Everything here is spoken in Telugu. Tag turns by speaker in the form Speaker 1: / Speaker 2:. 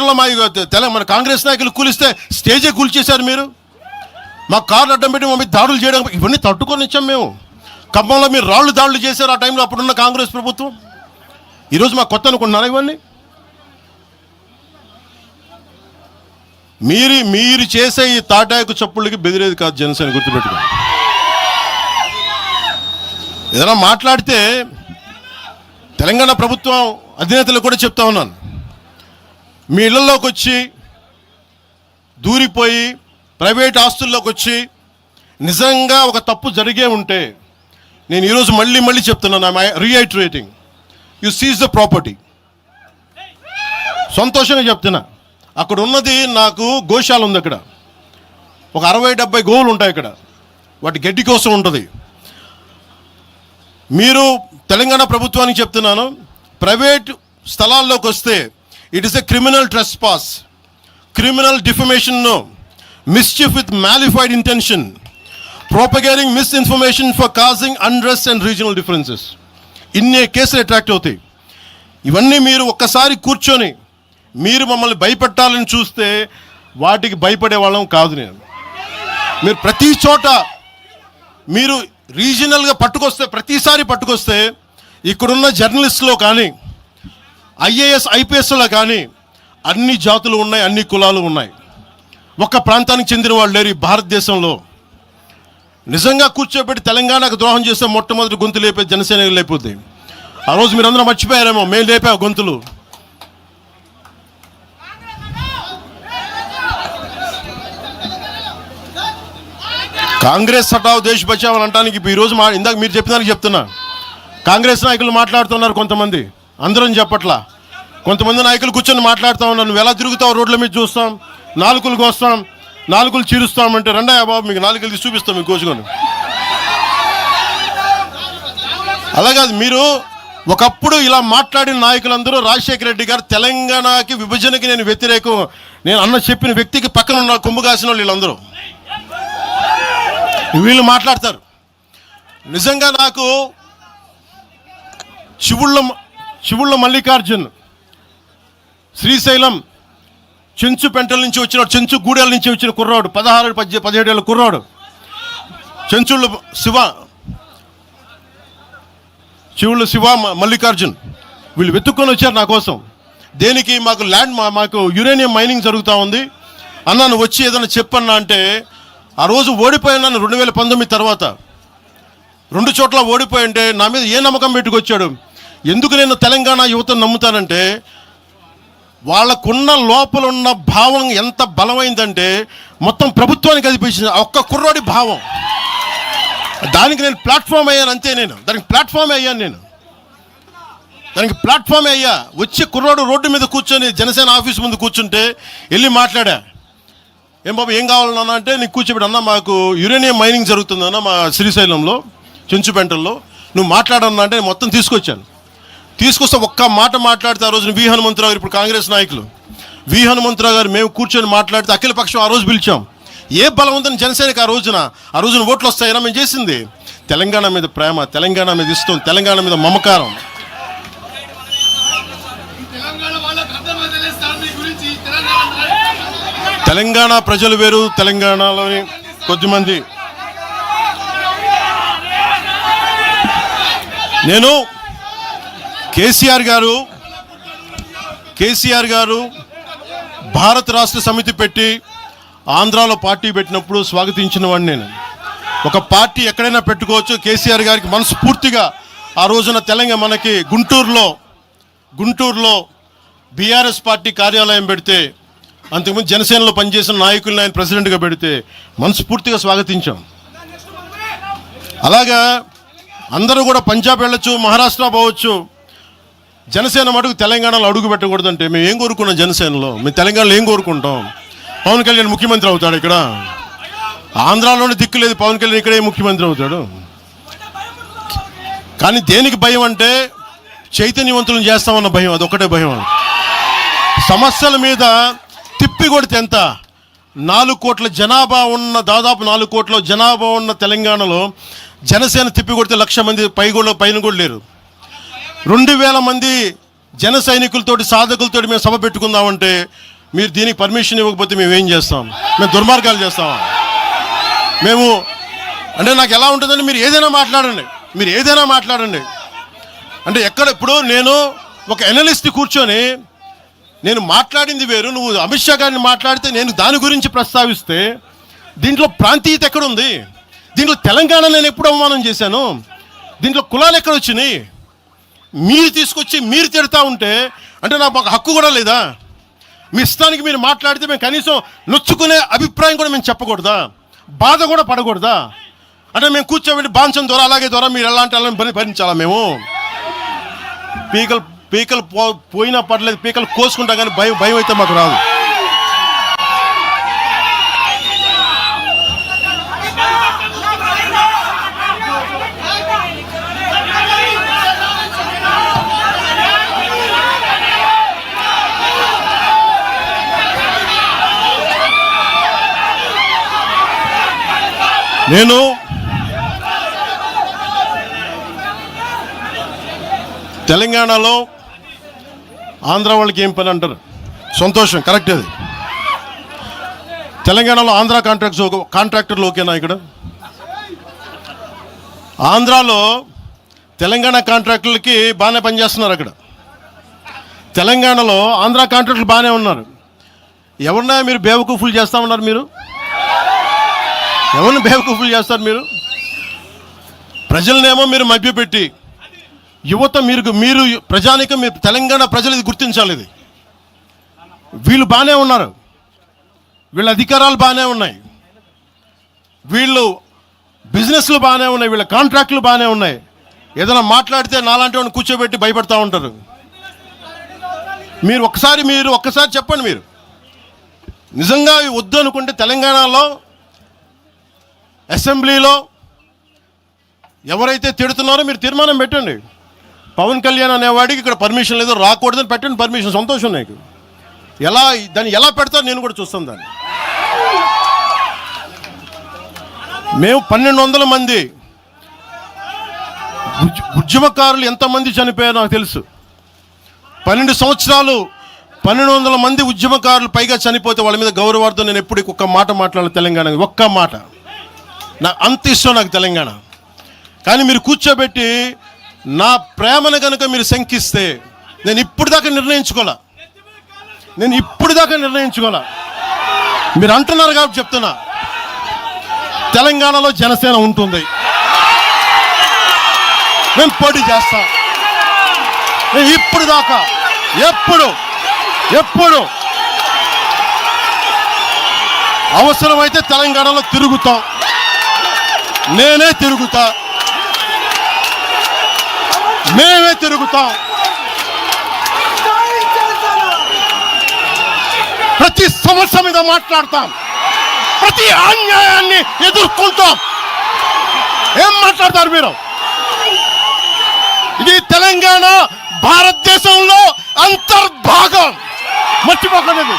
Speaker 1: విజయనగరంలో మన కాంగ్రెస్ నాయకులు కూలిస్తే స్టేజే కూల్చేశారు మీరు. మా కార్లు అడ్డం పెట్టి మా మీద దాడులు చేయడం, ఇవన్నీ తట్టుకొని ఇచ్చాం మేము. ఖమ్మంలో మీరు రాళ్ళు దాడులు చేశారు ఆ టైంలో, అప్పుడున్న కాంగ్రెస్ ప్రభుత్వం. ఈరోజు మాకు కొత్త అనుకుంటున్నారా ఇవన్నీ? మీరు చేసే ఈ తాటాకు చప్పుళ్ళకి బెదిరేది కాదు జనసేన, గుర్తుపెట్టుకోండి. ఏదైనా మాట్లాడితే తెలంగాణ ప్రభుత్వం అధినేతలు కూడా చెప్తా ఉన్నాను, మీ ఇళ్లలోకి వచ్చి దూరిపోయి ప్రైవేట్ ఆస్తుల్లోకి వచ్చి నిజంగా ఒక తప్పు జరిగే ఉంటే, నేను ఈరోజు మళ్ళీ చెప్తున్నాను, రీఐటరేటింగ్, యు సీజ్ ద ప్రాపర్టీ. సంతోషంగా చెప్తున్నా. అక్కడ ఉన్నది నాకు గోశాల ఉంది, అక్కడ ఒక 60-70 గోవులు ఉంటాయి అక్కడ, వాటి గడ్డి కోసం ఉంటుంది. మీరు తెలంగాణ ప్రభుత్వానికి చెప్తున్నాను, ప్రైవేట్ స్థలాల్లోకి వస్తే it is a criminal trespass, criminal defamation, mischief with mala fide intention, propagating misinformation for causing unrest and regional differences. ఇన్ని కేసులు అట్రాక్ట్ అవుతాయి. ఇవన్నీ మీరు ఒక్కసారి కూర్చొని మీరు మమ్మల్ని భయపెట్టాలని చూస్తే వాటికి భయపడే వాళ్ళం కాదు నేను. మీరు ప్రతి చోట మీరు రీజనల్గా ప్రతిసారి పట్టుకొస్తే ఇక్కడున్న జర్నలిస్టులో కానీ ఐఏఎస్ ఐపీఎస్లో కానీ అన్ని జాతులు ఉన్నాయి, అన్ని కులాలు ఉన్నాయి. ఒక్క ప్రాంతానికి చెందిన వాళ్ళు లేరు ఈ భారతదేశంలో. నిజంగా కూర్చోబెట్టి తెలంగాణకు ద్రోహం చేస్తే మొట్టమొదటి గొంతు లేపే జనసేన లేకపోతే. ఆ రోజు మీరు అందరూ మర్చిపోయారేమో, మేము లేపా గొంతులు. కాంగ్రెస్ హటావ్ దేశ్ బచావ్ అని అంటానికి ఈరోజు ఇందాక మీరు చెప్పినానికి చెప్తున్నా. కాంగ్రెస్ నాయకులు మాట్లాడుతున్నారు కొంతమంది, అందరం చెప్పట్లా. కొంతమంది నాయకులు కూర్చొని మాట్లాడుతూ ఉన్నారు, నువ్వు ఎలా తిరుగుతావు రోడ్ల మీద చూస్తాం, నాలుకలు కోస్తాం, నాలుకలు చీరుస్తామంటే రండా బాబు మీకు నాలుకలు తీసి చూపిస్తాం మీకు కోసుకొని. అలాగే మీరు ఒకప్పుడు ఇలా మాట్లాడిన నాయకులందరూ రాజశేఖర రెడ్డి గారు తెలంగాణకి విభజనకి నేను వ్యతిరేకం నేను అన్న చెప్పిన వ్యక్తికి పక్కన ఉన్న కొమ్ము కాసిన వాళ్ళు వీళ్ళందరూ వీళ్ళు మాట్లాడతారు. నిజంగా నాకు శివుళ్ళ మల్లికార్జున్ శ్రీశైలం చెంచుపెంటల నుంచి వచ్చినాడు, చెంచు గూడెల నుంచి వచ్చిన కుర్రాడు, 16-17 ఏళ్ళ కుర్రాడు. చెంచుళ్ళ శివ మల్లికార్జున్ వీళ్ళు వెతుక్కొని వచ్చారు నా కోసం. దేనికి? మాకు యురేనియం మైనింగ్ జరుగుతూ ఉంది అన్న, నువ్వు వచ్చి ఏదైనా చెప్పన్నా అంటే, ఆ రోజు ఓడిపోయినాను 2019 తర్వాత 2 చోట్ల ఓడిపోయి అంటే నా మీద ఏ నమ్మకం పెట్టుకొచ్చాడు. ఎందుకు నేను తెలంగాణ యువతను నమ్ముతానంటే, వాళ్ళకున్న లోపల ఉన్న భావం ఎంత బలమైందంటే మొత్తం ప్రభుత్వానికి అదిపించింది ఒక్క కుర్రోడి భావం. దానికి నేను ప్లాట్ఫామ్ అయ్యాను అంతే. దానికి ప్లాట్ఫామ్ అయ్యా. వచ్చి కుర్రోడు రోడ్డు మీద కూర్చొని జనసేన ఆఫీస్ ముందు కూర్చుంటే వెళ్ళి మాట్లాడా, ఏం బాబు ఏం కావాలన్నా అంటే, నీకు కూర్చోబెట్టి అన్న మాకు యురేనియం మైనింగ్ జరుగుతుందన్న మా శ్రీశైలంలో చెంచుపెంటల్లో, నువ్వు మాట్లాడన్నా అంటే మొత్తం తీసుకొస్తే ఒక్క మాట మాట్లాడితే ఆ రోజున వి హనుమంతరావు గారు, ఇప్పుడు కాంగ్రెస్ నాయకులు వి హనుమంతరావు గారు, మేము కూర్చొని మాట్లాడితే అఖిలపక్షం ఆ రోజు పిలిచాం. ఏ బలం ఉందని జనసేనకి ఆ రోజున ఓట్లు వస్తాయన్నా మేము చేసింది తెలంగాణ మీద ప్రేమ, తెలంగాణ మీద ఇష్టం, తెలంగాణ మీద మమకారం. తెలంగాణ ప్రజలు వేరు, తెలంగాణలోని కొద్దిమంది. నేను కేసీఆర్ గారు భారత రాష్ట్ర సమితి పెట్టి ఆంధ్రాలో పార్టీ పెట్టినప్పుడు స్వాగతించిన వాడిని నేను. ఒక పార్టీ ఎక్కడైనా పెట్టుకోవచ్చు. కేసీఆర్ గారికి మనస్ఫూర్తిగా ఆ రోజున మనకి గుంటూరులో బీఆర్ఎస్ పార్టీ కార్యాలయం పెడితే, అంతకుముందు జనసేనలో పనిచేసిన నాయకులను ఆయన ప్రెసిడెంట్గా పెడితే మనస్ఫూర్తిగా స్వాగతించాం. అలాగా అందరూ కూడా పంజాబ్ వెళ్ళొచ్చు, మహారాష్ట్ర పోవచ్చు, జనసేన మటుకు తెలంగాణలో అడుగు పెట్టకూడదంటే మేము ఏం కోరుకున్నాం? జనసేనలో మేము తెలంగాణలో ఏం కోరుకుంటాం? పవన్ కళ్యాణ్ ముఖ్యమంత్రి అవుతాడు ఇక్కడ. ఆంధ్రాలోనే దిక్కు లేదు, పవన్ కళ్యాణ్ ఇక్కడే ముఖ్యమంత్రి అవుతాడు. కానీ దేనికి భయం అంటే, చైతన్యవంతులను చేస్తామన్న భయం, అదొక్కటే భయం. సమస్యల మీద తిప్పి కొడితే ఎంత? 4 కోట్ల జనాభా ఉన్న, దాదాపు 4 కోట్ల జనాభా ఉన్న తెలంగాణలో జనసేన తిప్పి కొడితే 1,00,000 మంది పైన కూడా లేరు. 2,000 మంది జన సైనికులతోటి, సాధకులతోటి మేము సభ పెట్టుకుందామంటే మీరు దీనికి పర్మిషన్ ఇవ్వకపోతే మేము ఏం చేస్తాం? మేము దుర్మార్గాలు చేస్తామా? మేము అంటే నాకు ఎలా ఉంటుందంటే మీరు ఏదైనా మాట్లాడండి. అంటే ఎక్కడ ఇప్పుడు నేను ఒక ఎనలిస్ట్ కూర్చొని నేను మాట్లాడింది వేరు, నువ్వు అమిత్ షా గారిని మాట్లాడితే నేను దాని గురించి ప్రస్తావిస్తే దీంట్లో ప్రాంతీయత ఎక్కడుంది? దీంట్లో తెలంగాణ నేను ఎప్పుడు అవమానం చేశాను? దీంట్లో కులాలు ఎక్కడ వచ్చినాయి? మీరు తీసుకొచ్చి మీరు తిడతా ఉంటే అంటే నాకు ఒక హక్కు కూడా లేదా? మీ ఇష్టానికి మీరు మాట్లాడితే మేము కనీసం నొచ్చుకునే అభిప్రాయం కూడా మేము చెప్పకూడదా? బాధ కూడా పడకూడదా? అంటే మేము కూర్చోబెట్టి బాంచం ద్వారా అలాగే ద్వారా మీరు ఎలాంటి వాళ్ళని భరించాలా? మేము పీకలు పోయినా పర్లేదు, పీకలు కోసుకుంటా కానీ భయం అయితే మాకు రాదు. నేను తెలంగాణలో ఆంధ్ర వాళ్ళకి ఏం పని అంటారు? సంతోషం, కరెక్ట్. అది తెలంగాణలో ఆంధ్ర కాంట్రాక్టర్లు ఓకేనా? ఇక్కడ ఆంధ్రాలో తెలంగాణ కాంట్రాక్టర్లకి బాగానే పనిచేస్తున్నారు. అక్కడ తెలంగాణలో ఆంధ్ర కాంట్రాక్టర్లు బాగానే ఉన్నారు. ఎవరినా మీరు బేవకూఫులు చేస్తామన్నారు? మీరు ఎవరిని బేవకూఫులు చేస్తారు? మీరు ప్రజలనేమో మీరు మభ్యపెట్టి యువత మీరు ప్రజానికం, మీరు తెలంగాణ ప్రజలు ఇది గుర్తించాలి. ఇది వీళ్ళు బాగానే ఉన్నారు, వీళ్ళ అధికారాలు బాగానే ఉన్నాయి, వీళ్ళు బిజినెస్లు బాగానే ఉన్నాయి, వీళ్ళ కాంట్రాక్టులు బాగానే ఉన్నాయి. ఏదైనా మాట్లాడితే నాలాంటి వాడిని కూర్చోబెట్టి భయపడతా ఉంటారు. మీరు ఒక్కసారి చెప్పండి. మీరు నిజంగా వద్దు అనుకుంటే తెలంగాణలో అసెంబ్లీలో ఎవరైతే తిడుతున్నారో మీరు తీర్మానం పెట్టండి. పవన్ కళ్యాణ్ అనేవాడికి ఇక్కడ పర్మిషన్ లేదు, రాకూడదని పెట్టండి పర్మిషన్. సంతోషం నాకు. దాన్ని ఎలా పెడతారో నేను కూడా చూస్తాను. దాన్ని మేము 1200 మంది ఉద్యమకారులు ఎంతమంది చనిపోయారో నాకు తెలుసు. 12 సంవత్సరాలు 1200 మంది ఉద్యమకారులు పైగా చనిపోతే వాళ్ళ మీద గౌరవార్థం నేను ఎప్పుడు ఒక్క మాట మాట్లాడాలి తెలంగాణ, ఒక్క మాట. నాకు అంత ఇష్టం నాకు తెలంగాణ. కానీ మీరు కూర్చోబెట్టి నా ప్రేమను కనుక మీరు శంకిస్తే నేను ఇప్పుడు దాకా నిర్ణయించుకోలే. మీరు అంటున్నారు కాబట్టి చెప్తున్నా, తెలంగాణలో జనసేన ఉంటుంది, మేము పోటీ చేస్తాం. మేము ఇప్పుడు దాకా ఎప్పుడు అవసరమైతే తెలంగాణలో తిరుగుతాం. నేనే తిరుగుతా, మేమే తిరుగుతాం. ప్రతి సమస్య మీద మాట్లాడతాం, ప్రతి అన్యాయాన్ని ఎదుర్కొంటాం. ఏం మాట్లాడతారు మీరు? ఇది తెలంగాణ భారతదేశంలో అంతర్భాగం, మర్చిపోకండి.